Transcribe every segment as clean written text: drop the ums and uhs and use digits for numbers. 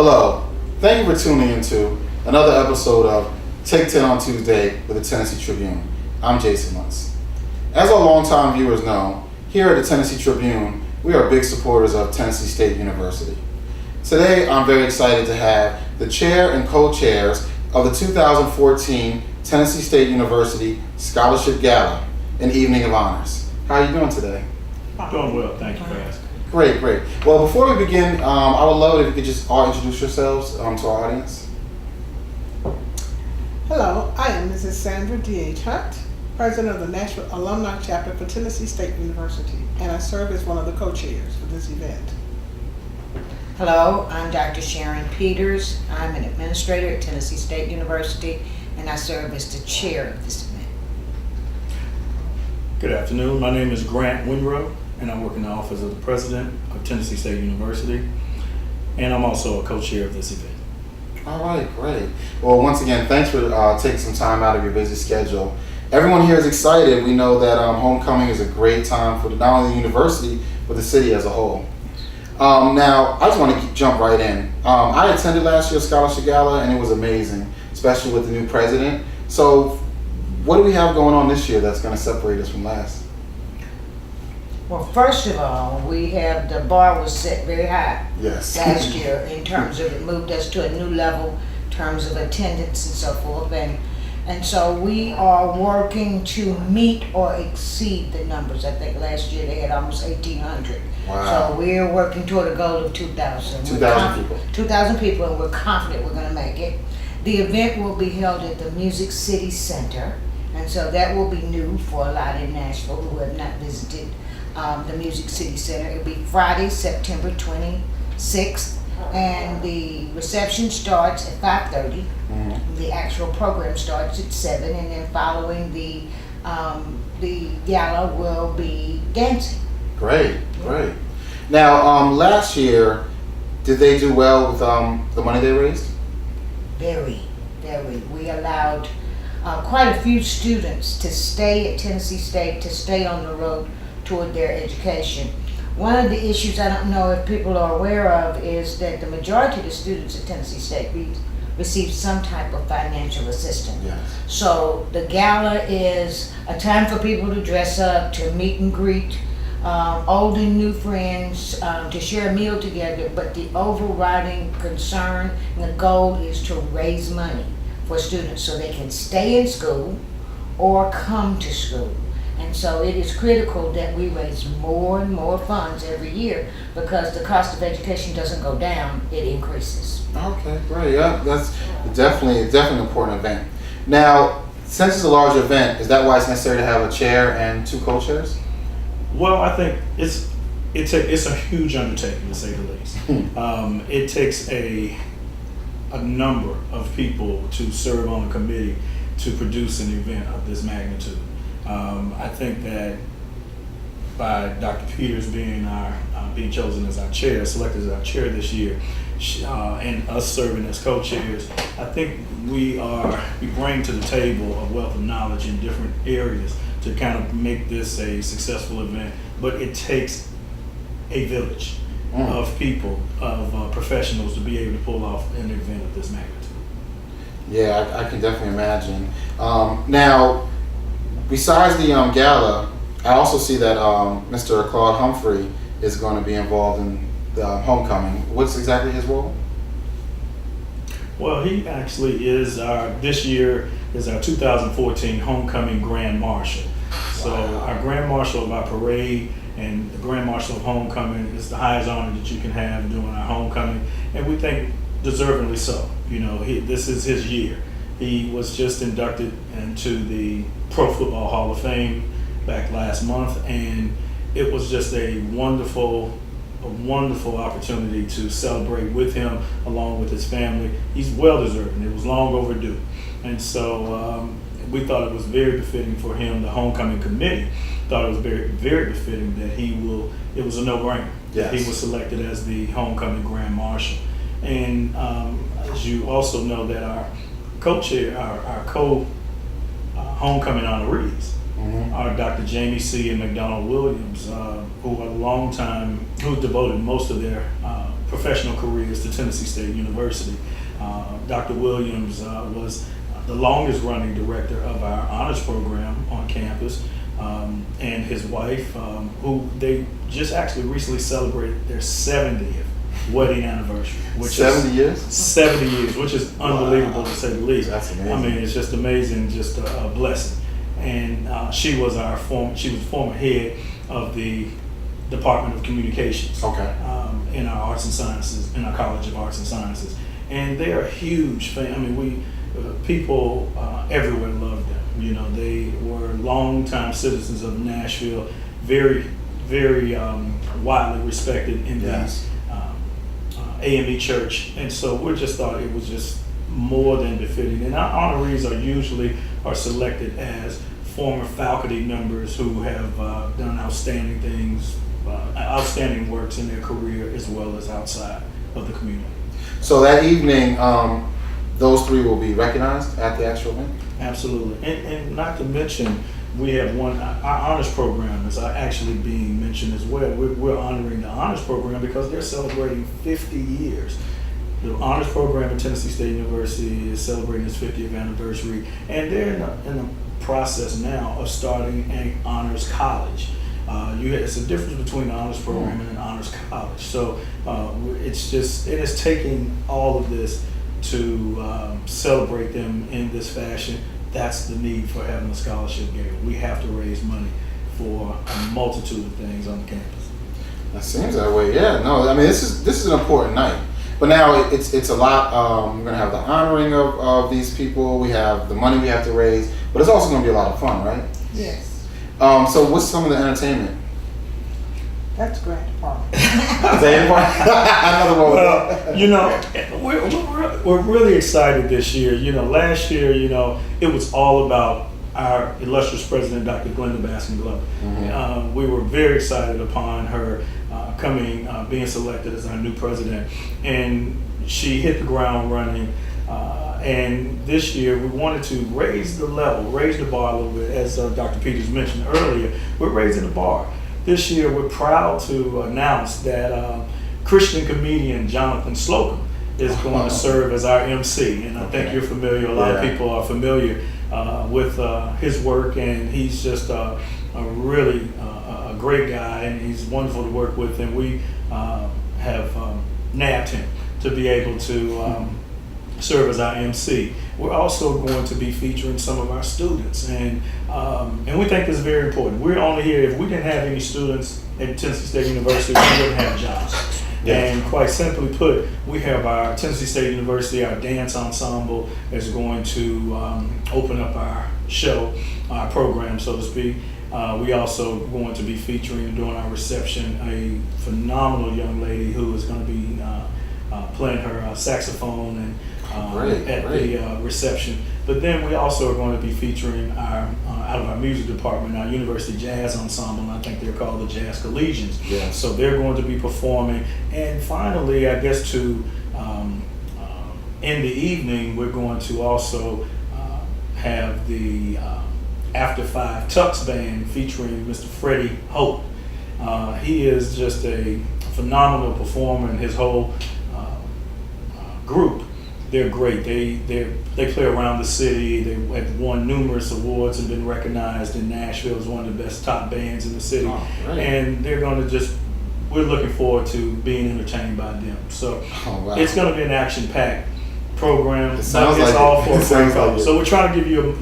Hello, thank you for tuning into another episode of Take 10 on Tuesday with the Tennessee Tribune. I'm Jason Lutz. As our longtime viewers know, here at the Tennessee Tribune, we are big supporters of Tennessee State University. Today, I'm very excited to have the chair and co-chairs of the 2014 Tennessee State University Scholarship Gala, an evening of honors. How are you doing today? Doing well, thank you for asking. Great. Well, before we begin, I would love it if you could just all introduce yourselves to our audience. Hello, I am Mrs. Sandra D.H. Hunt, President of the Nashville Alumni Chapter for Tennessee State University, and I serve as one of the co-chairs for this event. Hello, I'm Dr. Sharon Peters. I'm an administrator at Tennessee State University, and I serve as the chair of this event. Good afternoon, my name is Grant Winrow, and I work in the office of the president of Tennessee State University, and I'm also a co-chair of this event. All right, great. Well, once again, thanks for taking some time out of your busy schedule. Everyone here is excited. We know that homecoming is a great time for not only the university, but the city as a whole. Now, I just want to jump right in. I attended last year's Scholarship Gala, and it was amazing, especially with the new president. So, what do we have going on this year that's going to separate us from last? Well, first of all, we have the bar was set very high Yes. last year in terms of it moved us to a new level in terms of attendance and so forth. And so we are working to meet or exceed the numbers. I think last year they had almost 1,800. Wow. So we're working toward a goal of 2,000. 2,000 people. 2,000 people, and we're confident we're going to make it. The event will be held at the Music City Center, and so that will be new for a lot in Nashville who have not visited the Music City Center. It'll be Friday, September 26th, and the reception starts at 5:30. Mm-hmm. The actual program starts at 7, and then following the gala will be dancing. Great. Now, last year, did they do well with the money they raised? Very. We allowed quite a few students to stay at Tennessee State, to stay on the road toward their education. One of the issues I don't know if people are aware of is that the majority of the students at Tennessee State receive some type of financial assistance. Yes. So the gala is a time for people to dress up, to meet and greet old and new friends, to share a meal together, but the overriding concern and the goal is to raise money for students so they can stay in school or come to school. And so it is critical that we raise more and more funds every year because the cost of education doesn't go down, it increases. Okay, great. Yeah, that's definitely an important event. Now, since it's a large event, is that why it's necessary to have a chair and two co-chairs? Well, I think it's a huge undertaking, to say the least. It takes a number of people to serve on a committee to produce an event of this magnitude. I think that by Dr. Peters being chosen as our chair, selected as our chair this year, and us serving as co-chairs, I think we bring to the table a wealth of knowledge in different areas to kind of make this a successful event. But it takes a village of people, of professionals to be able to pull off an event of this magnitude. Yeah, I can definitely imagine. Now, besides the gala, I also see that Mr. Claude Humphrey is going to be involved in the homecoming. What's exactly his role? Well, he actually is this year is our 2014 homecoming Grand Marshal. So our Grand Marshal of our parade and the Grand Marshal of homecoming is the highest honor that you can have during our homecoming, and we think deservingly so. You know, this is his year. He was just inducted into the Pro Football Hall of Fame back last month, and it was just a wonderful opportunity to celebrate with him along with his family. He's well deserved, and it was long overdue. And so we thought it was very befitting for him. The homecoming committee thought it was very, very befitting that it was a no-brainer. Yes. He was selected as the homecoming Grand Marshal. And as you also know, that our co-chair, our homecoming honorees are Dr. Jamye C and McDonald Williams, who devoted most of their professional careers to Tennessee State University. Dr. Williams was the longest running director of our honors program on campus, and his wife, who they just actually recently celebrated their 70th wedding anniversary. Which 70 years? 70 years, which is unbelievable to say the least. That's amazing. I mean, it's just amazing, just a blessing. And she was former head of the Department of Communications. Okay. In our arts and sciences, in our College of Arts and Sciences, and they are huge fans. I mean, people everywhere loved them. You know, they were longtime citizens of Nashville, very, very widely respected in Yes. the AME Church, and so we just thought it was just more than befitting. And our honorees are selected as former faculty members who have done outstanding things, outstanding works in their career as well as outside of the community. So that evening, those three will be recognized at the actual event? Absolutely. And not to mention, we have our honors program is actually being mentioned as well. We're honoring the honors program because they're celebrating 50 years. The honors program at Tennessee State University is celebrating its 50th anniversary, and they're in the process now of starting an honors college. It's a difference between an honors program and an honors college. So it is taking all of this to celebrate them in this fashion. That's the need for having a scholarship gala. We have to raise money for a multitude of things on the campus. That seems that way. Yeah. No. I mean, this is an important night. But now it's a lot. We're gonna have the honoring of these people. We have the money we have to raise, but it's also gonna be a lot of fun, right? Yes. So what's some of the entertainment? That's grant department. Is that another one? Well, you know, we're really excited this year. You know, last year, you know, it was all about our illustrious president, Dr. Glenda Baskin-Glover. Mm-hmm. We were very excited upon her being selected as our new president, and she hit the ground running. And this year, we wanted to raise the bar a little bit, as Dr. Peters mentioned earlier. We're raising the bar. This year, we're proud to announce that Christian comedian Jonathan Slocum is going to serve as our MC, and I think you're familiar. A lot of people are familiar with his work, and he's just a really great guy, and he's wonderful to work with. And we have nabbed him to be able to serve as our MC. We're also going to be featuring some of our students, and we think this is very important. We're only here, if we didn't have any students at Tennessee State University, we wouldn't have jobs. Yes. And quite simply put, we have our Tennessee State University, our dance ensemble is going to open up our show, our program, so to speak. We also going to be featuring during our reception a phenomenal young lady who is going to be playing her saxophone and the reception. But then we also are going to be featuring our out of our music department, our University Jazz Ensemble, and I think they're called the Jazz Collegians. Yes. So they're going to be performing. And finally, I guess to in the evening, we're going to also have the After Five Tux Band featuring Mr. Freddie Hope. He is just a phenomenal performer, and his whole group, they're great. They play around the city. They have won numerous awards and been recognized in Nashville as one of the best top bands in the city. Oh, right. And they're going to we're looking forward to being entertained by them. So It's going to be an action-packed program. It sounds it's like all it. for a It sounds great like cause. it. So we're trying to give you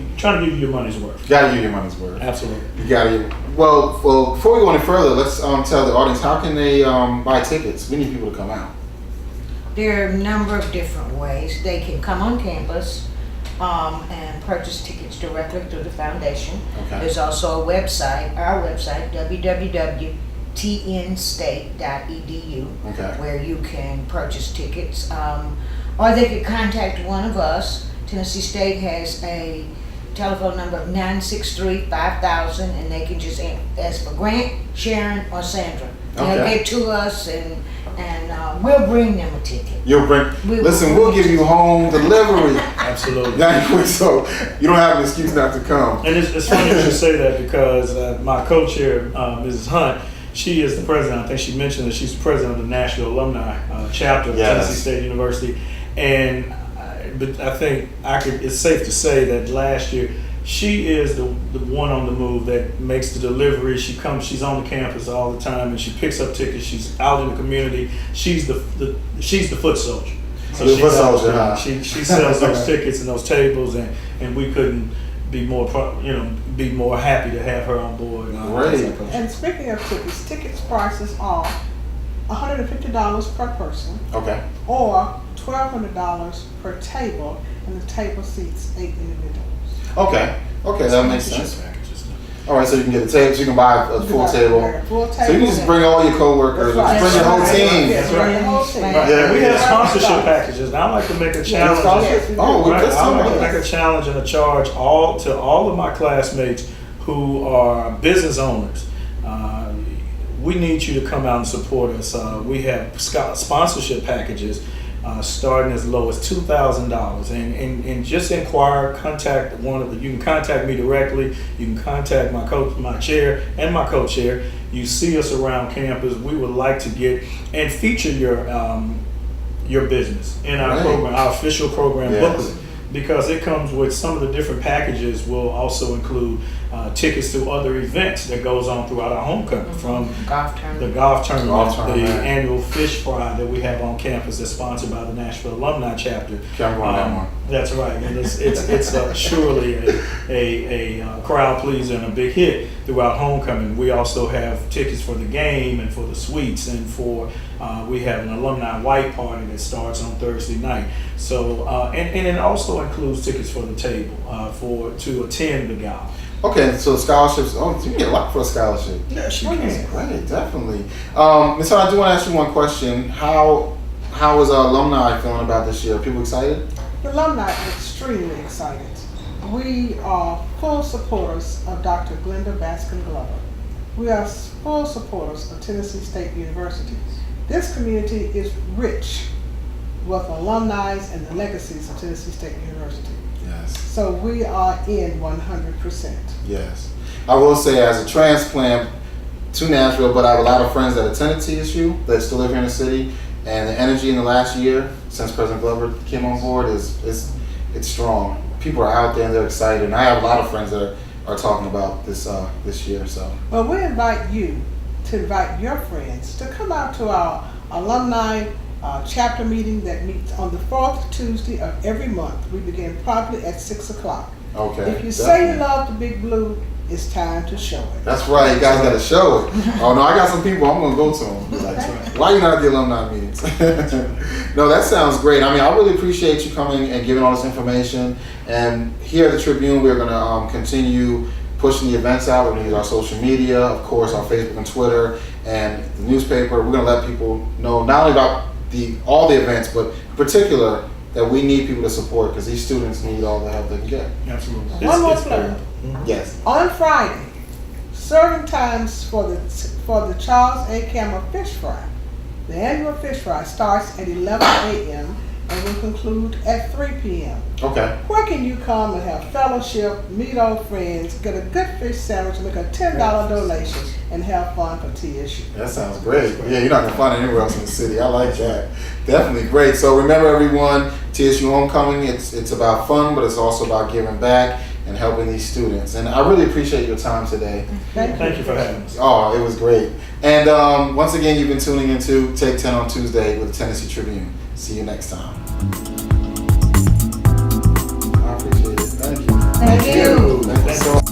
your money's worth. You gotta give your money's worth. Absolutely. You gotta. Well, before we go any further, let's tell the audience how can they buy tickets. We need people to come out. There are a number of different ways. They can come on campus and purchase tickets directly through the foundation. Okay. There's also our website, www.tnstate.edu, Okay. where you can purchase tickets. Or they could contact one of us. Tennessee State has a telephone number of 963-5000, and they can just ask for Grant, Sharon, or Sandra. They'll Okay. get to us, and we'll bring them a ticket. We'll give you home delivery. Absolutely. So you don't have an excuse not to come. And it's funny that you say that because my co-chair, Mrs. Hunt, she is the president. I think she mentioned that she's the president of the Nashville Alumni chapter of Yes. Tennessee State University, and but I think it's safe to say that last year she is the one on the move that makes the delivery. She's on the campus all the time, and she picks up tickets. She's out in the community. She's the foot soldier. So The foot soldier, huh? she sells those tickets and those tables, and we couldn't be more be more happy to have her on board. Great. And speaking of tickets prices are $150 per person Okay. or $1,200 per table, and the table seats 8 individuals. Okay. Okay, that makes Sponsorship sense. packages. All right, so you can get a table. So you can buy a full table. Like a full So you can just bring all your coworkers, That's bring your whole right. team. Yes, bring your whole team. Right. Yeah, We yeah. have sponsorship packages. Now I like to make a challenge. Yes, we do. Oh, Right, that's I like to something. make a challenge and a charge to all of my classmates who are business owners. We need you to come out and support us. We have sponsorship packages starting as low as $2,000, and just inquire. Contact one of the. You can contact me directly. You can contact my coach, my chair, and my co-chair. You see us around campus. We would like to get and feature your business in our Right. program, our official program Yes. booklet, because it comes with some of the different packages. Will also include tickets to other events that goes on throughout our homecoming, from Golf the tournament. golf tournament, Golf the tournament. annual fish fry that we have on campus that's sponsored by the Nashville Alumni Chapter. Can't go on that one. That's right, and it's surely a crowd pleaser and a big hit throughout homecoming. We also have tickets for the game and for the suites, and for we have an alumni white party that starts on Thursday night. So and it also includes tickets for the table to attend the gala. Okay, so scholarships. Oh, you can get a lot for a scholarship. Yes, you That's can. great, definitely. Ms. Hunt, I do want to ask you one question. How is alumni feeling about this year? Are people excited? The alumni are extremely excited. We are full supporters of Dr. Glenda Baskin-Glover. We are full supporters of Tennessee State University. This community is rich with alumni and the legacies of Tennessee State University. Yes. So we are in 100%. Yes. I will say, as a transplant to Nashville, but I have a lot of friends that attended TSU that still live here in the city, and the energy in the last year since President Glover came on board it's strong. People are out there and they're excited, and I have a lot of friends that are talking about this year. So Well, we invite you to invite your friends to come out to our alumni chapter meeting that meets on the 4th Tuesday of every month. We begin promptly at 6 o'clock. okay. If you say definitely. you love the Big Blue, it's time to show it. That's right, you guys got to show it. Oh no, I got some people, I'm gonna go to them. Be like, right. why are you not at the alumni meetings? No, that sounds great. I mean, I really appreciate you coming and giving all this information. And here at the Tribune, we're gonna continue pushing the events out. We're gonna use our social media, of course, our Facebook and Twitter, and the newspaper. We're gonna let people know not only about all the events, but in particular that we need people to support, because these students need all the help they can get. Absolutely. One more It's plug. Yes. On Friday, serving times for the Charles A. Campbell Fish Fry. The annual fish fry starts at 11 a.m. and will conclude at 3 p.m. Okay. Where can you come and have fellowship, meet old friends, get a good fish sandwich, make a $10 donation, and have fun for TSU? That sounds great. Yeah, you're not gonna find it anywhere else in the city. I like that. Definitely great. So remember, everyone, TSU Homecoming, it's about fun, but it's also about giving back and helping these students. And I really appreciate your time today. Thank you for having us. Oh, it was great. And once again, you've been tuning into Take 10 on Tuesday with the Tennessee Tribune. See you next time. I appreciate it. Thank you. Thank you. Thank you so much.